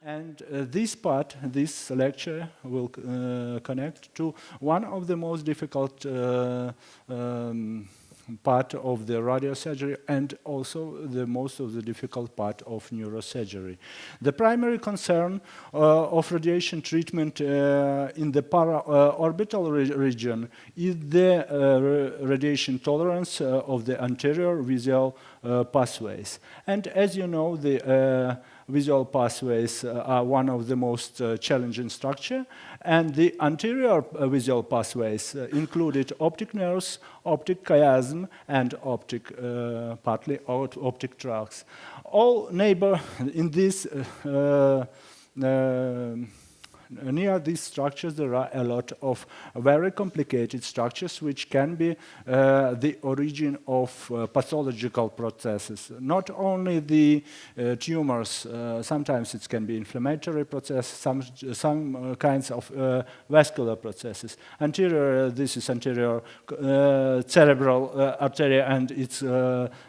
And this lecture will connect to one of the most difficult part of the radiosurgery and also the most of the difficult part of neurosurgery. The primary concern of radiation treatment in the para-orbital region is the radiation tolerance of the anterior visual pathways. And as you know, the visual pathways are one of the most challenging structure, and the anterior visual pathways included optic nerves, optic chiasm, and partly optic tracts. All neighbor in this near these structures there are a lot of very complicated structures which can be the origin of pathological processes. Not only the tumors, sometimes it can be inflammatory processes, some kinds of vascular processes. Anterior, this is anterior cerebral artery, and it's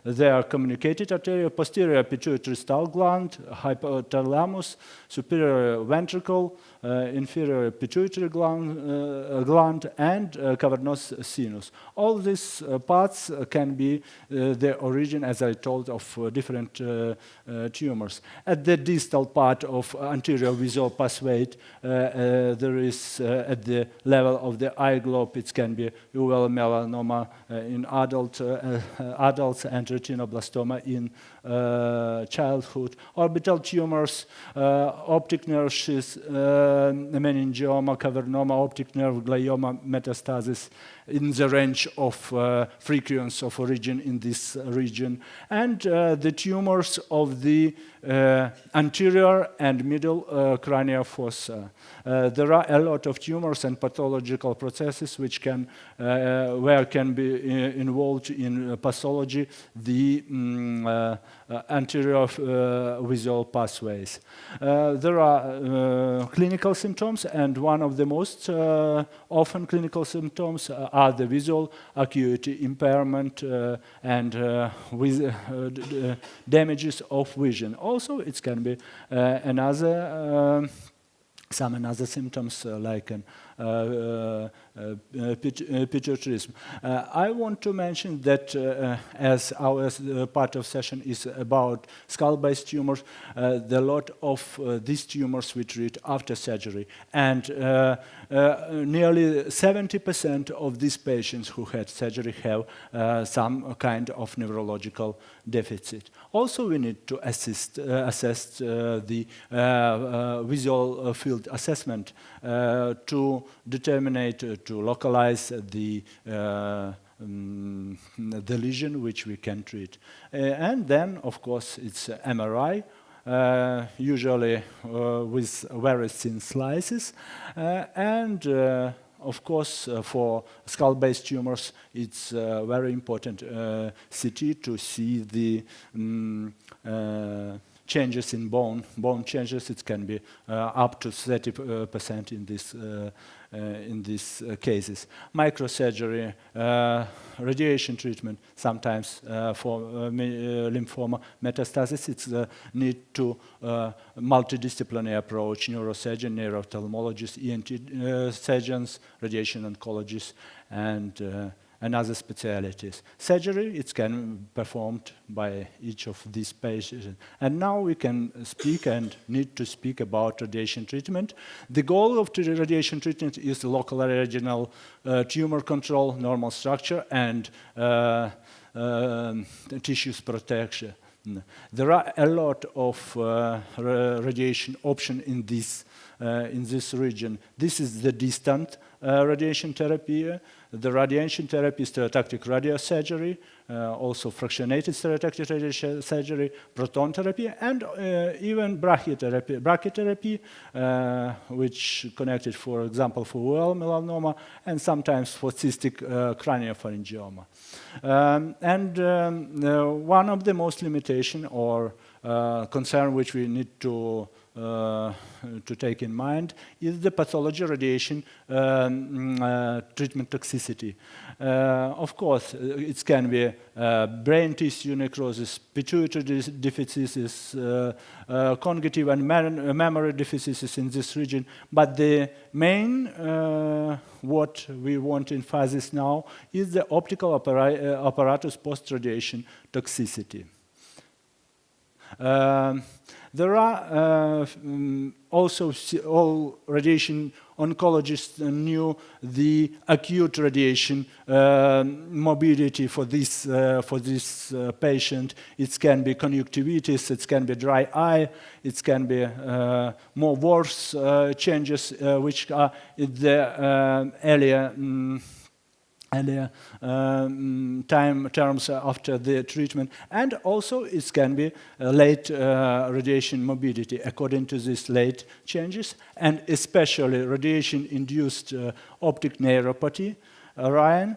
they are communicated artery. Posterior pituitary stall gland, hypothalamus, superior ventricle, inferior pituitary gland and cavernous sinus. All these parts can be the origin, as I told, of different tumors. At the distal part of anterior visual pathway, there is at the level of the eye globe, it can be uveal melanoma in adults and retinoblastoma in childhood. Orbital tumors, optic nerve sheath, meningioma, cavernoma, optic nerve, glioma, metastasis in the range of frequency of origin in this region. And the tumors of the anterior and middle cranial fossa. There are a lot of tumors and pathological processes which can, where can be involved in pathology the anterior visual pathways. There are clinical symptoms, and one of the most often clinical symptoms are the visual acuity impairment and with damages of vision. Also, it can be some another symptoms like an pituitarism. I want to mention that as our part of session is about skull-based tumors, the lot of these tumors we treat after surgery, and nearly 70% of these patients who had surgery have some kind of neurological deficit. Also, we need to assess the visual field assessment to determine, to localize the lesion which we can treat. And then, of course, it's MRI, usually with very thin slices, and of course, for skull-based tumors, it's very important CT to see the changes in bone changes. It can be up to 30% in these cases. Microsurgery, radiation treatment, sometimes for lymphoma metastasis, it's need to multidisciplinary approach, neurosurgeon, neuro-ophthalmologist, ENT surgeons, radiation oncologists, and other specialties. Surgery, it can be performed by each of these patients. And now we can speak and need to speak about radiation treatment. The goal of the radiation treatment is local regional tumor control, normal structure, and tissues protection. There are a lot of radiation options in this region. This is the distant radiation therapy. The radiation therapy is stereotactic radiosurgery, also fractionated stereotactic radiosurgery, proton therapy, and even brachytherapy, which connected, for example, for uveal melanoma, and sometimes for cystic craniopharyngioma. One of the most limitation or concern which we need to to take in mind is the pathology radiation treatment toxicity. Of course, it can be brain tissue necrosis, pituitary deficits, cognitive and memory deficits in this region. But the main, what we want to emphasize now is the optical apparatus post-radiation toxicity. There are also all radiation oncologists knew the acute radiation morbidity for this patient. It can be conjunctivitis, it can be dry eye, it can be more worse changes which are in the earlier time terms after the treatment, and also it can be late radiation morbidity according to these late changes, and especially radiation-induced optic neuropathy. Ryan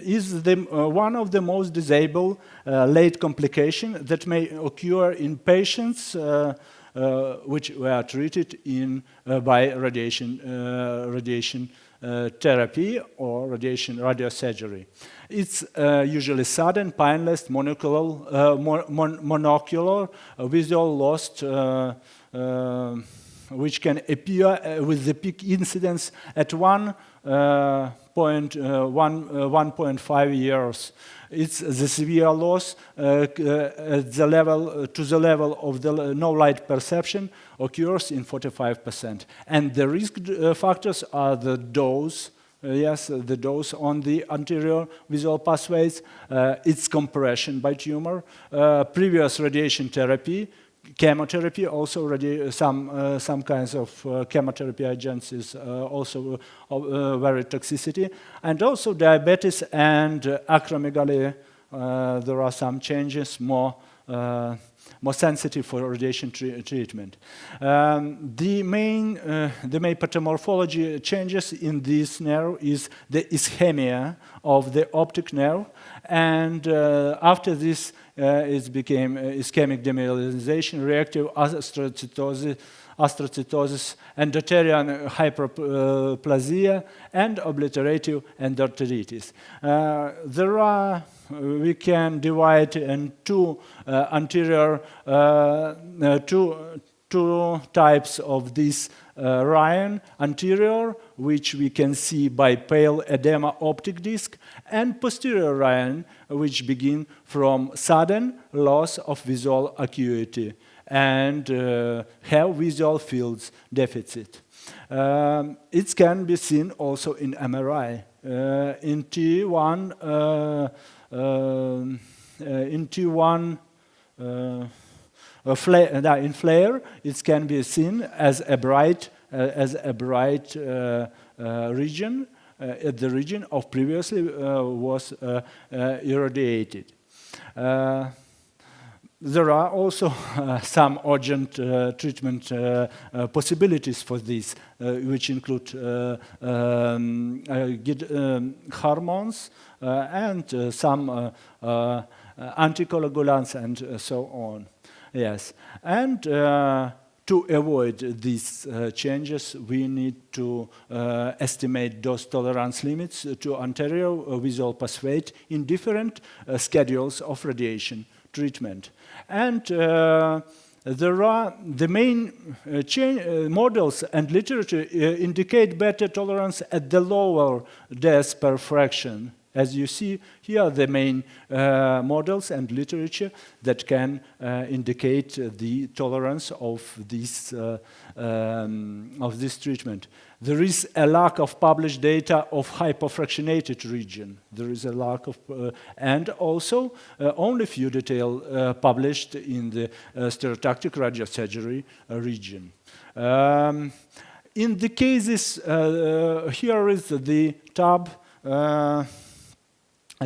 is one of the most disabling late complications that may occur in patients which were treated by radiation therapy or radiosurgery. It's usually sudden, painless, monocular visual loss, which can appear with the peak incidence at 1.5 years. It's the severe loss at the level of the no light perception occurs in 45%. And the risk factors are the dose, the dose on the anterior visual pathways, its compression by tumor, previous radiation therapy, chemotherapy, also some kinds of chemotherapy agents is also very toxicity, and also diabetes and acromegaly. There are some changes more sensitive for radiation treatment. The main pathomorphology changes in this nerve is the ischemia of the optic nerve, and after this it became ischemic demyelinarization, reactive astrocytosis, endothelial hyperplasia, and obliterative endarteritis. We can divide in two types of this Ryan: anterior, which we can see by pale edema optic disc, and posterior Ryan, which begin from sudden loss of visual acuity and have visual fields deficit. It can be seen also in MRI. In T1, in flare, it can be seen as a bright region. The region of previously was irradiated. There are also some urgent treatment possibilities for this, which include hormones and some anticoagulants and so on. Yes, and to avoid these changes, we need to estimate dose tolerance limits to anterior visual pathway in different schedules of radiation treatment. And there are the main models and literature indicate better tolerance at the lower dose per fraction. As you see, here are the main models and literature that can indicate the tolerance of this treatment. There is a lack of published data of hypofractionated region. There is a lack of, and also only few details published in the stereotactic radiosurgery region. In the cases, here is the tab.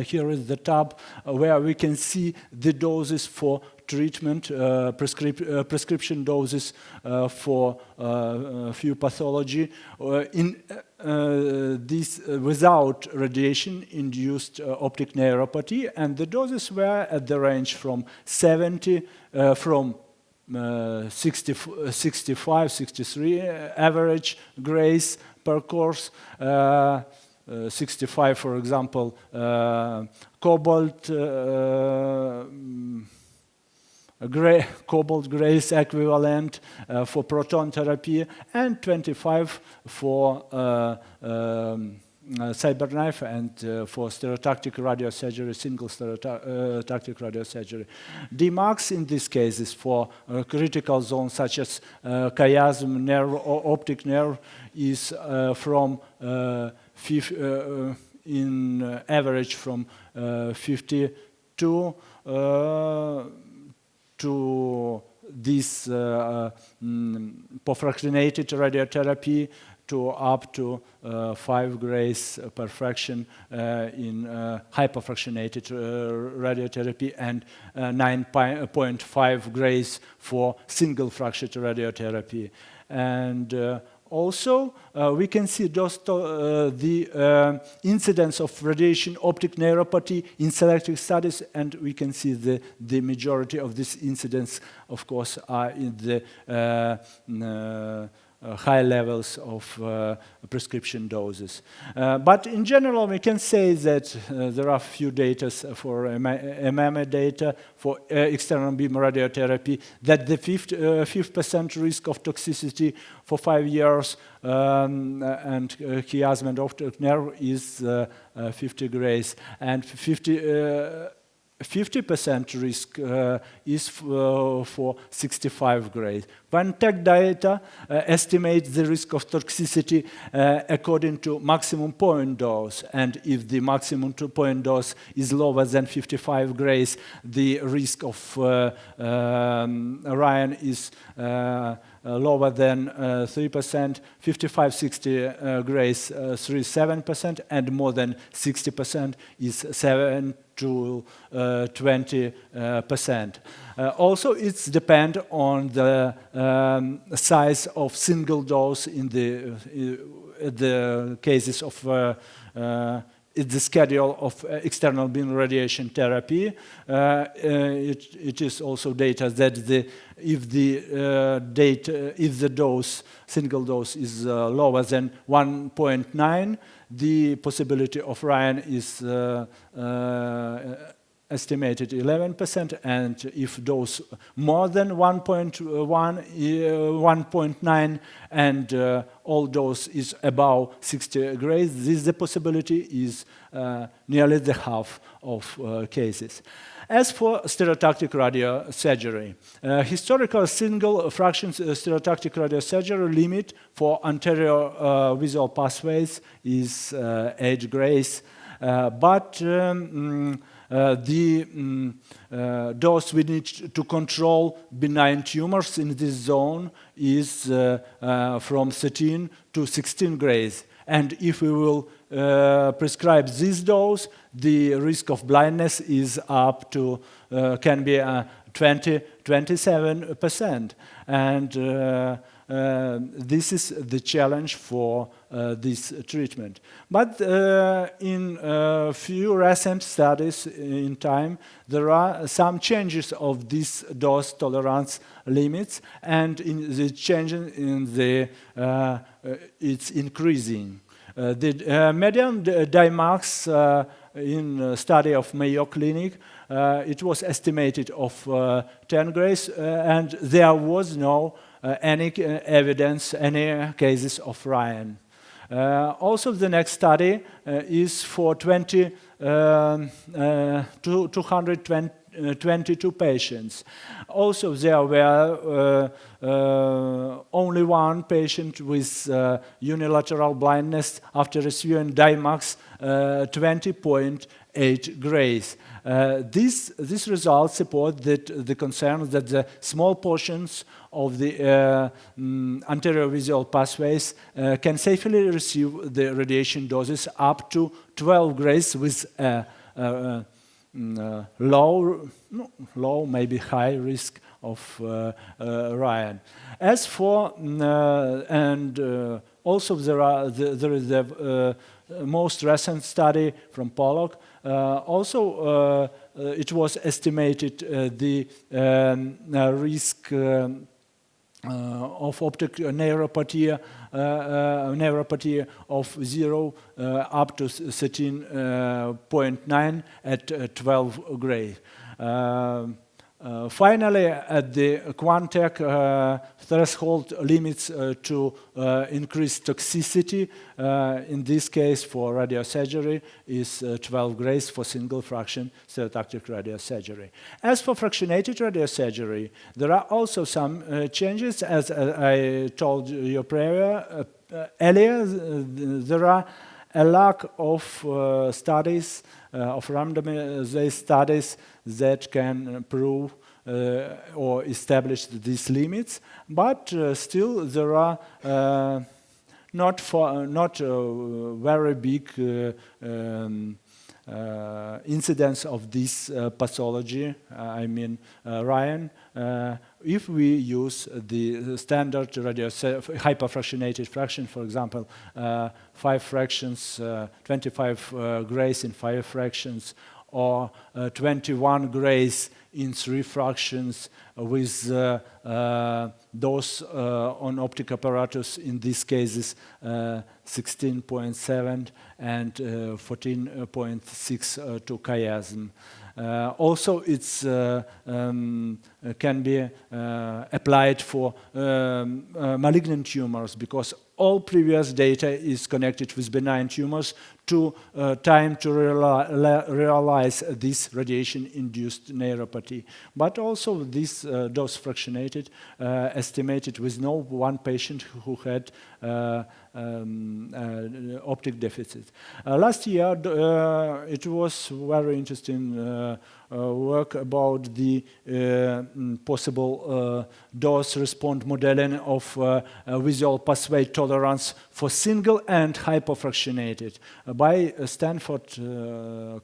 Here is the tab where we can see the doses for treatment, prescription doses for few pathology in this without radiation-induced optic neuropathy, and the doses were at the range from 70 from 65, 63 average grays per course. 65, for example, cobalt grays equivalent for proton therapy, and 25 for cyberknife and for stereotactic radiosurgery, single stereotactic radiosurgery. Dmax in this case is for critical zones such as chiasm nerve or optic nerve is from in average from 52 to this perfractionated radiotherapy to up to 5 grays per fraction in hyperfractionated radiotherapy and 9.5 grays for single fractured radiotherapy. And also, we can see just the incidence of radiation optic neuropathy in selected studies, and we can see the majority of this incidence, of course, are in the high levels of prescription doses. But in general, we can say that there are few data for MMA data for external beam radiotherapy, that the 5% risk of toxicity for 5 years and chiasm and optic nerve is 50 grays, and 50% risk is for 65 grays. One-tech data estimates the risk of toxicity according to maximum point dose, and if the maximum point dose is lower than 55 grays, the risk of Ryan is lower than 3%, 55-60 grays 37%, and more than 60% is 7 to 20%. Also, it's depend on the size of single dose in the cases of the schedule of external beam radiation therapy. It is also data that if the dose, single dose, is lower than 1.9, the possibility of Ryan is estimated 11%, and if dose more than 1.9 and all dose is above 60 grays, the possibility is nearly the half of cases. As for stereotactic radiosurgery, historical single fraction stereotactic radiosurgery limit for anterior visual pathways is 8 grays, but the dose we need to control benign tumors in this zone is from 13 to 16 grays. And if we will prescribe this dose, the risk of blindness is up to, can be 27%. And this is the challenge for this treatment. But in a few recent studies in time, there are some changes of this dose tolerance limits, and in the change in the it's increasing. The median Dmax in a study of Mayo Clinic, it was estimated of 10 grays, and there was no any evidence, any cases of Ryan. Also, the next study is for 222 patients. Also, there were only one patient with unilateral blindness after receiving Dmax 20.8 grays. These results support the concern that the small portions of the anterior visual pathways can safely receive the radiation doses up to 12 grays with low, maybe high risk of Ryan. As for also there is the most recent study from Pollock. Also it was estimated the risk of optic neuropathy, of 0 up to 13.9 at 12 gray. Finally, at the Quantec threshold limits to increase toxicity, in this case for radiosurgery, is 12 grays for single fraction stereotactic radiosurgery. As for fractionated radiosurgery, there are also some changes. As I told you earlier, there are a lack of studies, of randomized studies that can prove or establish these limits, but still there are not very big incidence of this pathology, I mean Ryan, if we use the standard hyperfractionated fraction, for example, 5 fractions, 25 grays in 5 fractions, or 21 grays in 3 fractions with dose on optic apparatus, in these cases 16.7 and 14.6 to chiasm. Also, it can be applied for malignant tumors, because all previous data is connected with benign tumors to time to realize this radiation-induced neuropathy. But also this dose fractionated, estimated with no one patient who had optic deficit. Last year, it was very interesting work about the possible dose-response modeling of visual pathway tolerance for single and hypofractionated by Stanford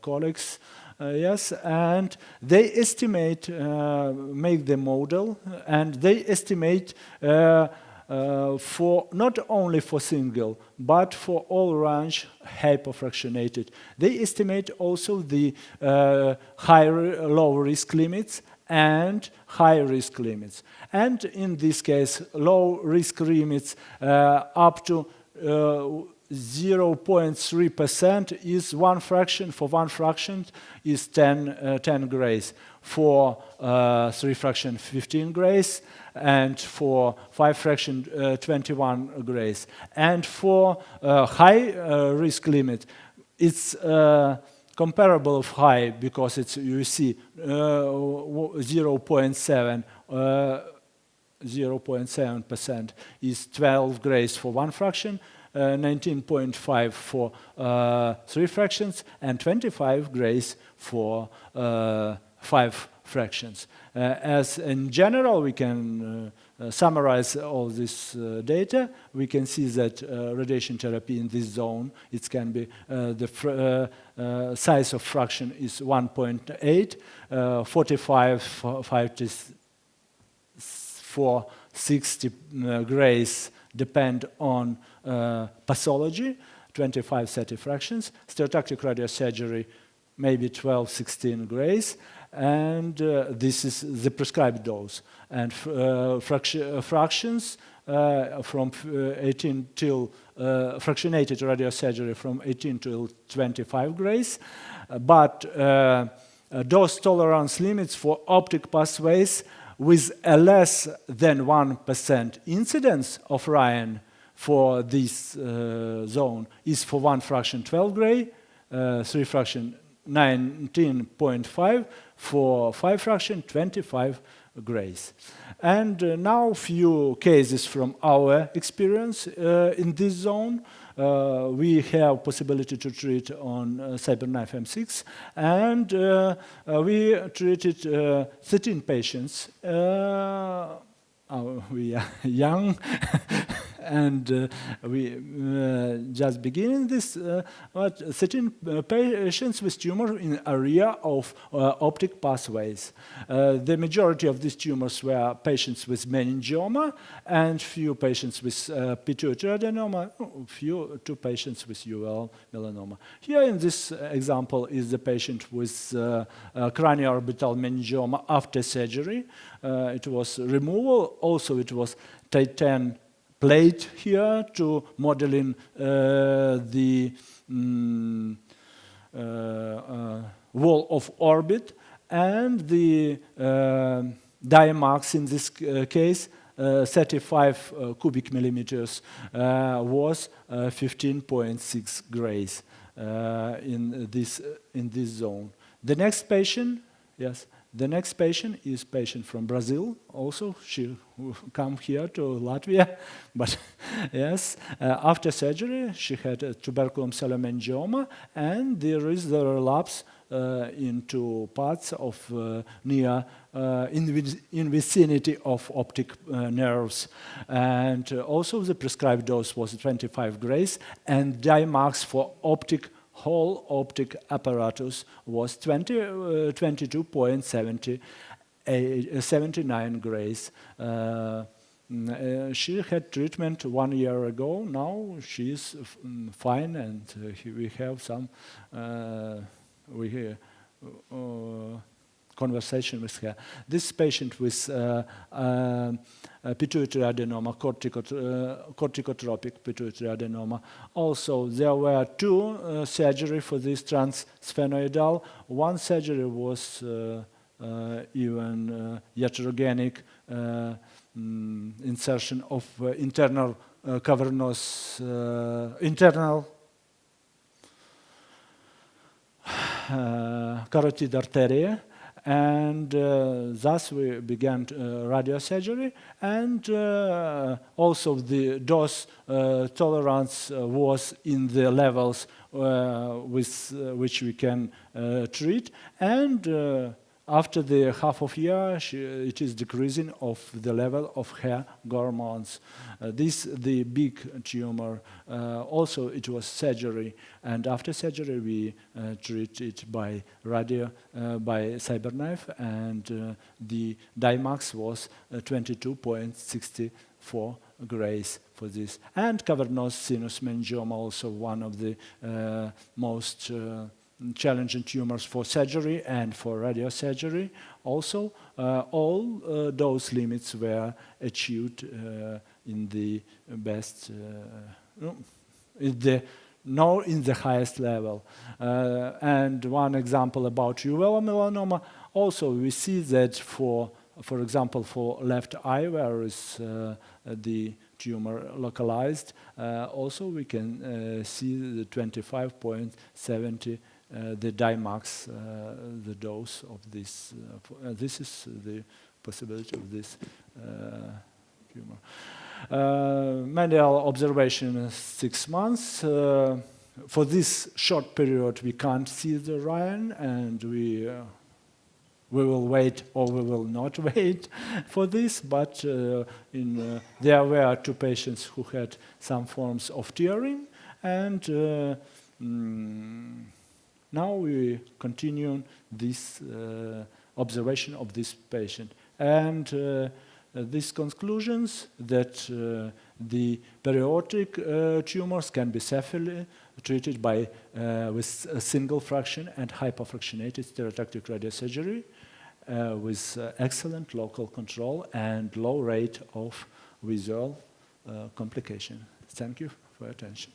colleagues. Yes, and they estimate, make the model, and they estimate for not only for single, but for all range hypofractionated. They estimate also the low risk limits and high risk limits. And in this case, low risk limits up to 0.3% is 1 fraction. For 1 fraction is 10 grays. For 3 fraction, 15 grays. And for 5 fraction, 21 grays. And for high risk limit, it's comparable of high, because it's, you see, 0.7% is 12 grays for 1 fraction, 19.5 for 3 fractions, and 25 grays for 5 fractions. As in general, we can summarize all this data. We can see that radiation therapy in this zone, it can be the size of fraction is 1.8, 45 for 60 grays depend on pathology, 25-30 fractions. Stereotactic radiosurgery, maybe 12-16 grays. And this is the prescribed dose. And fractions from 18 till fractionated radiosurgery from 18 till 25 grays. But dose tolerance limits for optic pathways with a less than 1% incidence of Ryan for this zone is for 1 fraction 12 gray, 3 fraction 19.5, for 5 fraction 25 grays. And now few cases from our experience in this zone. We have possibility to treat on CyberKnife M6, and we treated 13 patients. We are young, and we just beginning this, but 13 patients with tumor in area of optic pathways. The majority of these tumors were patients with meningioma and few patients with pituitary adenoma, two patients with uveal melanoma. Here in this example is the patient with cranioorbital meningioma after surgery. It was removal. Also, it was titan plate here to modeling the wall of orbit, and the dimax in this case 35 cubic millimeters was 15.6 grays in this zone. The next patient, yes. The next patient is patient from Brazil. Also, she come here to Latvia, but yes, after surgery she had a tuberculum meningioma, and there is the relapse into parts of near in vicinity of optic nerves, and also the prescribed dose was 25 grays, and dimax for optic whole optic apparatus was 22.79 grays. She had treatment 1 year ago. Now she is fine, and we have some conversation with her. This patient with pituitary adenoma, corticotropic pituitary adenoma. Also, there were two surgery for this transsphenoidal. One surgery was even iatrogenic insertion of internal cavernous internal carotid artery, and thus we began radiosurgery, and also the dose tolerance was in the levels with which we can treat, and after the half of year, it is decreasing of the level of her hormones. The big tumor, also it was surgery, and after surgery we treat it by radio, by cyberknife, and the dimax was 22.64 grays for this. And cavernous sinus meningioma, also one of the most challenging tumors for surgery and for radiosurgery. Also, all dose limits were achieved in the best, in the highest level. And one example about uveal melanoma. Also, we see that for example, for left eye, where is the tumor localized, also we can see the 25.70 the dimax, the dose of this. This is the possibility of this tumor. Medial observation 6 months. For this short period, we can't see the Ryan, and we will wait or we will not wait for this, but there were 2 patients who had some forms of tearing, and now we continue this observation of this patient. And these conclusions that the periodic tumors can be safely treated by with a single fraction and hypofractionated stereotactic radiosurgery with excellent local control and low rate of visual complication. Thank you for your attention.